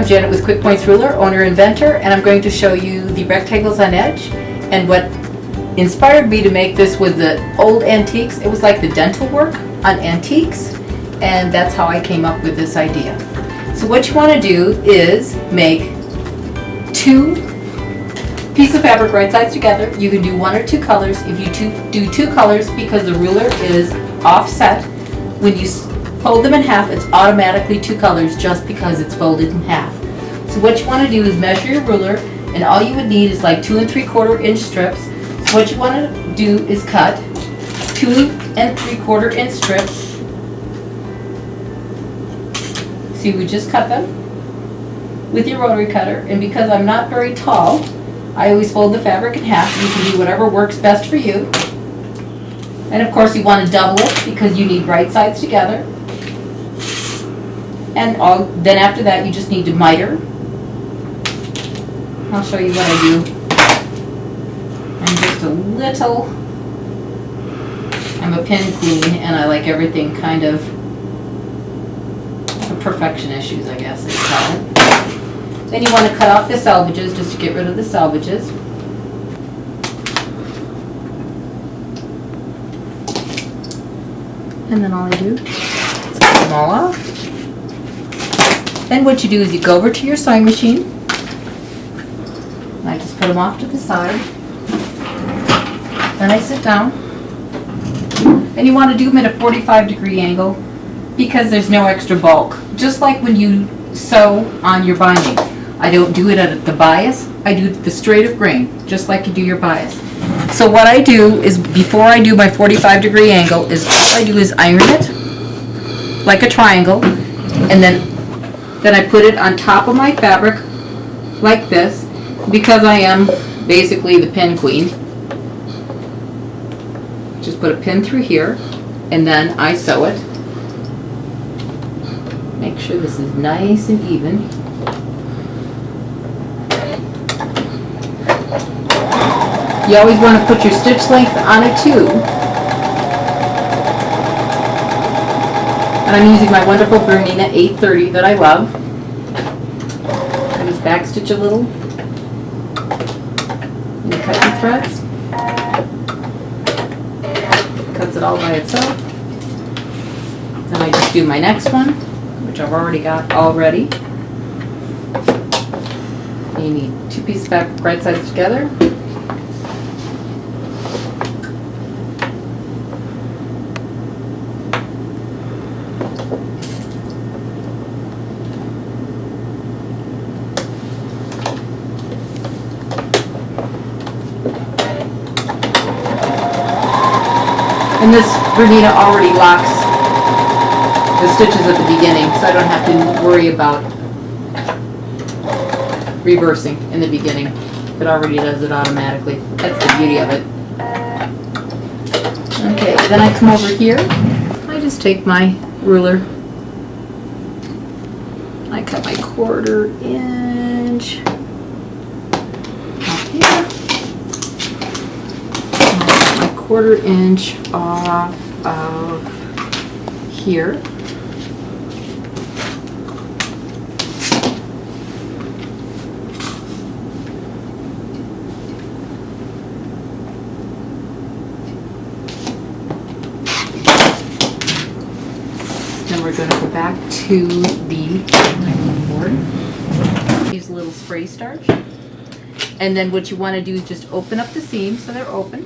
I'm Janet with Quick Points Ruler, owner inventor, and I'm going to show you the rectangles on edge. And what inspired me to make this was the old antiques. It was like the dental work on antiques, and that's how I came up with this idea. So what you want to do is make 2 pieces of fabric right sides together. You can do 1 or 2 colors. If you do 2 colors, because the ruler is offset, when you fold them in half, it's automatically 2 colors just because it's folded in half. So what you want to do is measure your ruler, and all you would need is like 2 3/4 inch strips. So what you want to do is cut 2 3/4 inch strips. See, we just cut them with your rotary cutter, and because I'm not very tall, I always fold the fabric in half. You can do whatever works best for you. And of course you want to double it because you need right sides together. And then after that you just need to miter. I'll show you what I do. I'm a pin queen and I like everything kind of perfection issues, I guess they call it. Then you want to cut off the selvages just to get rid of the selvages. And then all I do is cut them all off. Then what you do is you go over to your sewing machine. I just put them off to the side. Then I sit down. And you want to do them at a 45-degree angle because there's no extra bulk. Just like when you sew on your binding. I don't do it at the bias. I do the straight of grain, just like you do your bias. So what I do is, before I do my 45-degree angle, is all I do is iron it like a triangle, and then I put it on top of my fabric like this, because I am basically the pin queen. Just put a pin through here, and then I sew it. Make sure this is nice and even. You always want to put your stitch length on it too. And I'm using my wonderful Bernina 830 that I love. I just back stitch a little. And cut your threads. Cuts it all by itself. Then I just do my next one, which I've already got already. You need 2 pieces of fabric right sides together. And this Bernina already locks the stitches at the beginning, so I don't have to worry about reversing in the beginning. It already does it automatically. That's the beauty of it. Okay, then I come over here. I just take my ruler. I cut my 1/4 inch off here. 1/4 inch off of here. Then we're going to go back to the board. Use a little spray starch. And then what you want to do is just open up the seams so they're open.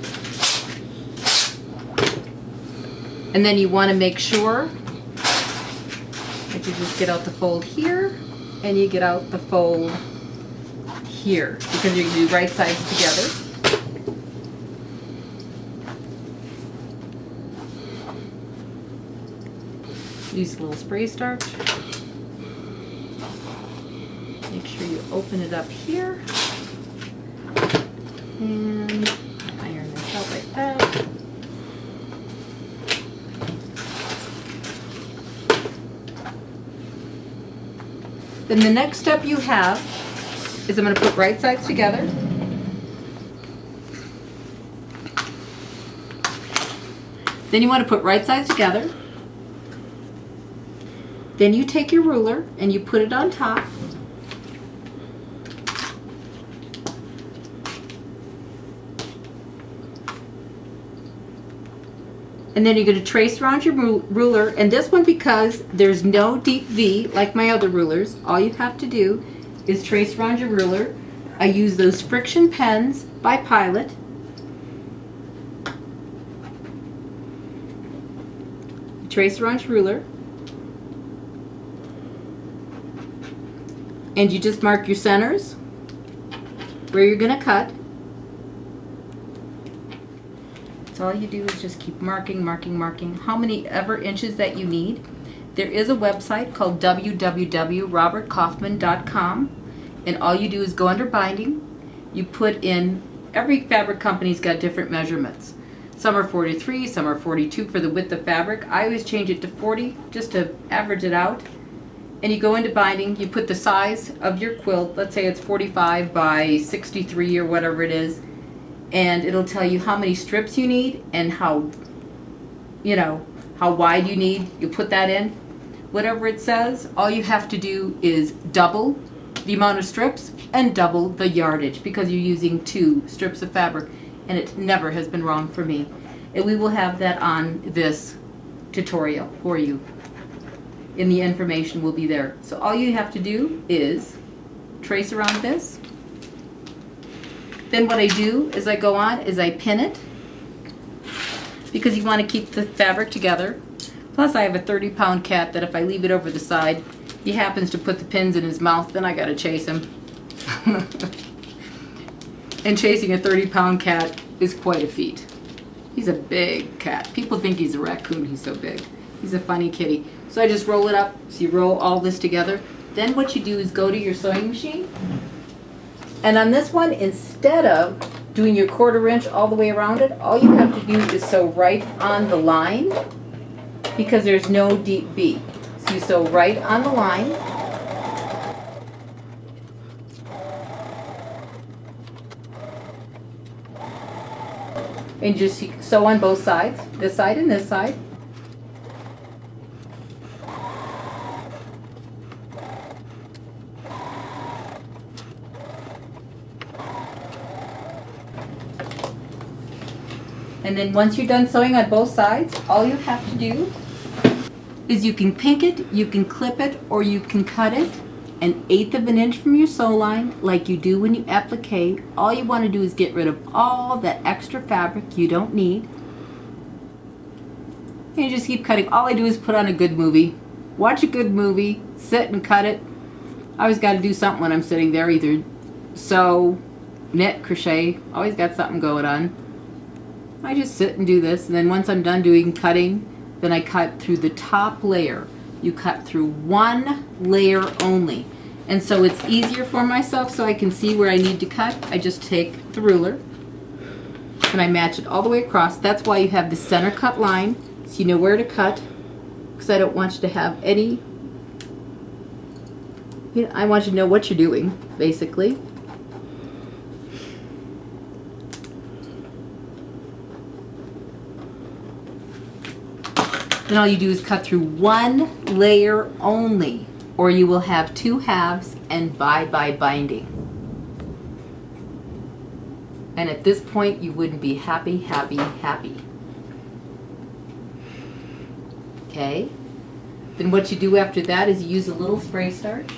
And then you want to make sure that you just get out the fold here and you get out the fold here, because you're going to do right sides together. Use a little spray starch. Make sure you open it up here. And iron this out like that. Then the next step you have is I'm going to put right sides together. Then you want to put right sides together. Then you take your ruler and you put it on top And then you're going to trace around your ruler. And this one, because there's no deep V like my other rulers, all you have to do is trace around your ruler. I use those friction pens by Pilot. Trace around your ruler. And you just mark your centers where you're going to cut. So all you do is just keep marking, marking, marking how many ever inches that you need. There is a website called www.robertkaufman.com, and all you do is go under binding. You put in, every fabric company's got different measurements. Some are 43, some are 42 for the width of fabric. I always change it to 40 just to average it out. And you go into binding, you put the size of your quilt, let's say it's 45 by 63 or whatever it is, and it'll tell you how many strips you need and how wide you need. You put that in. Whatever it says, all you have to do is double the amount of strips and double the yardage, because you're using 2 strips of fabric, and it never has been wrong for me. And we will have that on this tutorial for you. And the information will be there. So all you have to do is trace around this. Then what I do is I go on is I pin it, because you want to keep the fabric together. Plus I have a 30-pound cat that if I leave it over the side, he happens to put the pins in his mouth, then I gotta chase him. And chasing a 30-pound cat is quite a feat. He's a big cat. People think he's a raccoon, he's so big. He's a funny kitty. So I just roll it up. So you roll all this together. Then what you do is go to your sewing machine. And on this one, instead of doing your 1/4 inch all the way around it, all you have to do is sew right on the line, because there's no deep V. So you sew right on the line. And just sew on both sides, this side and this side. And then once you're done sewing on both sides, all you have to do is you can pink it, you can clip it, or you can cut it 1/8 of an inch from your sew line like you do when you applique. All you want to do is get rid of all that extra fabric you don't need. And you just keep cutting. All I do is put on a good movie. Watch a good movie, sit and cut it. I always got to do something when I'm sitting there, either sew, knit, crochet, always got something going on. I just sit and do this, and then once I'm done doing cutting, then I cut through the top layer. You cut through 1 layer only. And so it's easier for myself, so I can see where I need to cut. I just take the ruler and I match it all the way across. That's why you have the center cut line, so you know where to cut, because I don't want you to have any, I want you to know what you're doing, basically. Then all you do is cut through 1 layer only, or you will have 2 halves and bye-bye binding. And at this point, you wouldn't be happy, happy, happy. Okay? Then what you do after that is you use a little spray starch.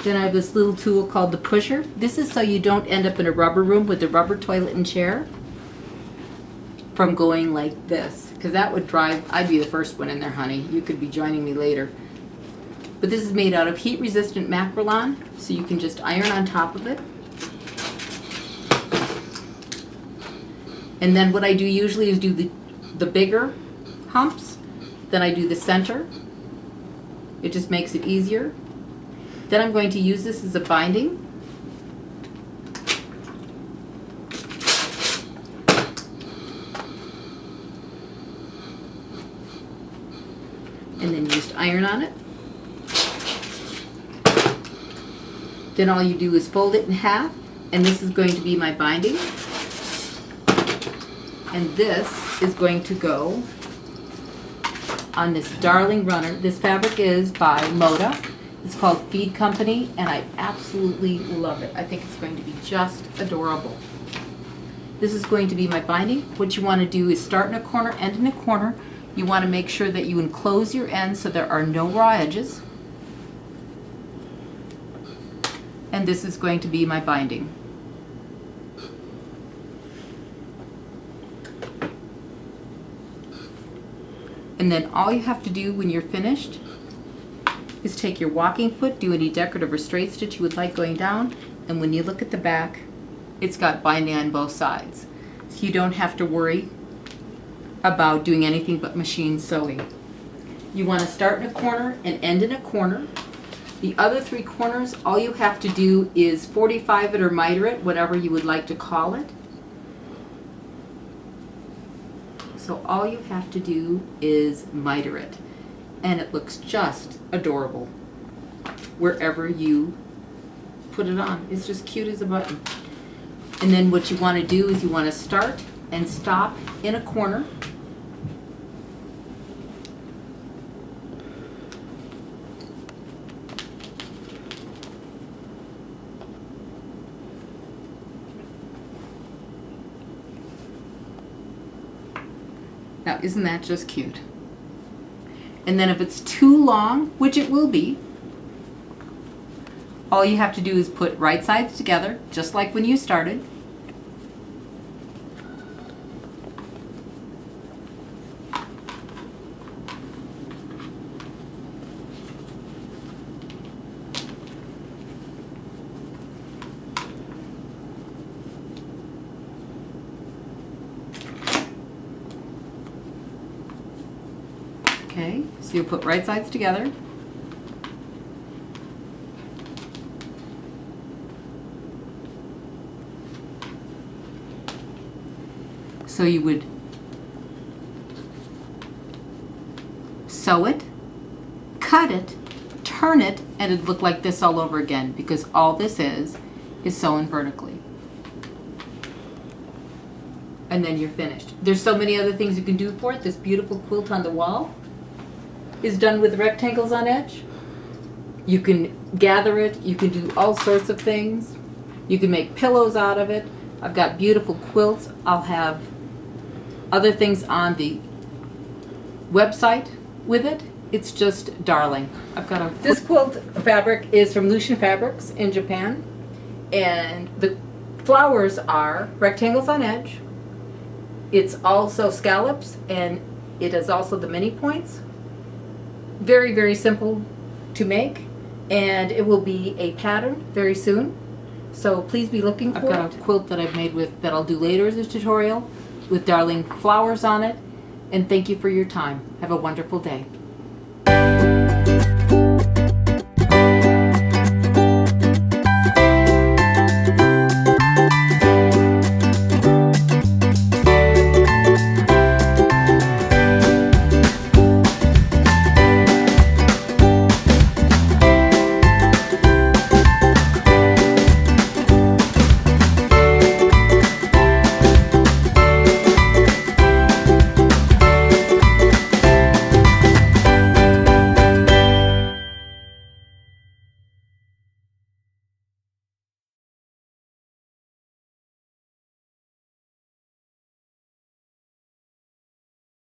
Then I have this little tool called the pusher. This is so you don't end up in a rubber room with a rubber toilet and chair from going like this. Because that would drive, I'd be the first one in there, honey. You could be joining me later. But this is made out of heat-resistant macrolon, so you can just iron on top of it. And then what I do usually is do the bigger humps. Then I do the center. It just makes it easier. Then I'm going to use this as a binding. And then you just iron on it. Then all you do is fold it in half, and this is going to be my binding. And this is going to go on this darling runner. This fabric is by Moda. It's called Feed Company, and I absolutely love it. I think it's going to be just adorable. This is going to be my binding. What you want to do is start in a corner, end in a corner. You want to make sure that you enclose your ends so there are no raw edges. And this is going to be my binding. And then all you have to do when you're finished is take your walking foot, do any decorative or straight stitch you would like going down, and when you look at the back, it's got binding on both sides. So you don't have to worry about doing anything but machine sewing. You want to start in a corner and end in a corner. The other 3 corners, all you have to do is 45 it or miter it, whatever you would like to call it. So all you have to do is miter it, and it looks just adorable wherever you put it on. It's just cute as a button. And then what you want to do is you want to start and stop in a corner. Now, isn't that just cute? And then if it's too long, which it will be, all you have to do is put right sides together, just like when you started. Okay, so you'll put right sides together. So you would sew it, cut it, turn it, and it'd look like this all over again, because all this is sewn vertically. And then you're finished. There's so many other things you can do for it. This beautiful quilt on the wall is done with rectangles on edge. You can gather it, you can do all sorts of things. You can make pillows out of it. I've got beautiful quilts. I'll have other things on the website with it. It's just darling. This quilt fabric is from Lucian Fabrics in Japan, and the flowers are rectangles on edge. It's also scallops, and it is also the mini points. Very, very simple to make, and it will be a pattern very soon. So please be looking for it. I've got a quilt that I've made with that I'll do later as a tutorial with darling flowers on it. And thank you for your time. Have a wonderful day.